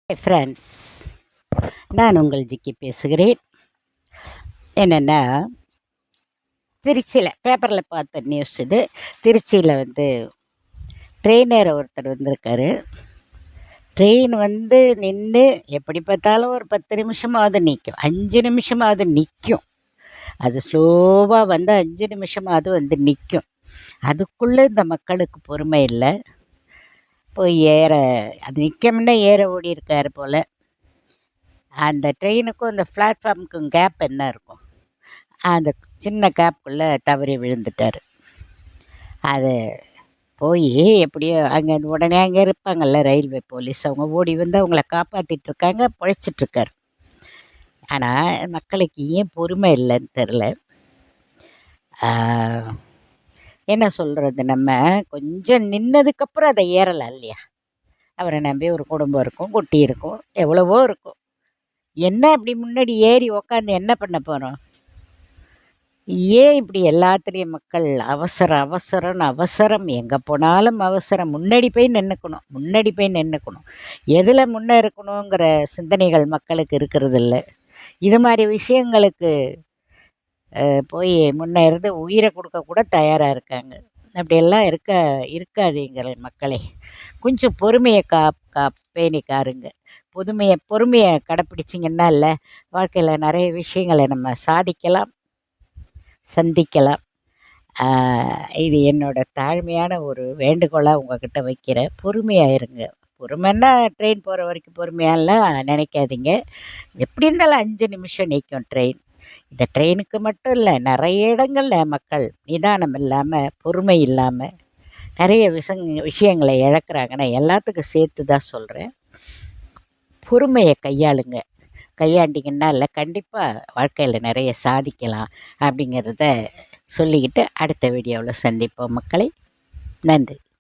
Friends, நான் உங்கள் ஜிக்கி பேசுகிறேன். என்னென்னா, திருச்சியில் பேப்பரில் பார்த்த நியூஸ் இது. திருச்சியில் ட்ரெயினர் ஒருத்தர் வந்திருக்காரு. ட்ரெயின் நின்று எப்படி பார்த்தாலும் ஒரு 10 நிமிஷமாவது நிற்கும், 5 நிமிஷமாவது நிற்கும். அது ஸ்லோவாக 5 நிமிஷமாவது நிற்கும். அதுக்குள்ளே இந்த மக்களுக்கு பொறுமை இல்லை. போய் அது நிற்கமுன்னே ஏற ஓடி இருக்கார் போல். அந்த ட்ரெயினுக்கும் அந்த பிளாட்ஃபார்முக்கும் கேப் என்ன இருக்கும், அந்த சின்ன கேப்புக்குள்ளே தவறி விழுந்துட்டார். அது போய் எப்படியோ அங்கே உடனே அங்கே இருப்பாங்கள்ல ரயில்வே போலீஸ், அவங்க ஓடி அவங்கள காப்பாற்றிட்டுருக்காங்க, பிழைச்சிட்ருக்கார். ஆனால் மக்களுக்கு ஏன் பொறுமை இல்லைன்னு தெரில. என்ன சொல்கிறது, நம்ம கொஞ்சம் நின்னதுக்கப்புறம் அதை ஏறலாம் இல்லையா? அவரை நம்பி ஒரு குடும்பம் இருக்கும், குட்டி இருக்கும், எவ்வளவோ இருக்கும். என்ன அப்படி முன்னாடி ஏறி உக்காந்து என்ன பண்ண போகிறோம்? ஏன் இப்படி எல்லாத்துலேயும் மக்கள் அவசரம், எங்கே போனாலும் அவசரம். முன்னாடி போய் நின்றுக்கணும். எதில் முன்னே இருக்கணுங்கிற சிந்தனைகள் மக்களுக்கு இருக்கிறது இல்லை. இது மாதிரி விஷயங்களுக்கு போய் முன்னே இருந்து உயிரை கொடுக்க கூட தயாராக இருக்காங்க. அப்படியெல்லாம் இருக்காதீங்க மக்களே. கொஞ்சம் பொறுமையை பேணி காருங்க. பொறுமையை கடைப்பிடிச்சிங்கன்னா இல்லை, வாழ்க்கையில் நிறைய விஷயங்களை நம்ம சாதிக்கலாம், சந்திக்கலாம். இது என்னோடய தாழ்மையான ஒரு வேண்டுகோளாக உங்கள்கிட்ட வைக்கிறேன். பொறுமையாக இருங்க. பொறுமைன்னா ட்ரெயின் போகிற வரைக்கும் பொறுமையாலாம் நினைக்காதீங்க. எப்படி இருந்தாலும் 5 நிமிஷம் நிற்கும் ட்ரெயின். இந்த ட்ரெயினுக்கு மட்டும் இல்லை, நிறைய இடங்களில் மக்கள் நிதானம் இல்லாமல், பொறுமை இல்லாமல் நிறைய விஷயங்களை இழக்கிறாங்கன்னா எல்லாத்துக்கும் சேர்த்து தான் சொல்கிறேன். பொறுமையை கையாண்டிங்கன்னா இல்லை, கண்டிப்பாக வாழ்க்கையில் நிறைய சாதிக்கலாம் அப்படிங்கிறத சொல்லிக்கிட்டு அடுத்த வீடியோவில் சந்திப்போம் மக்களை. நன்றி.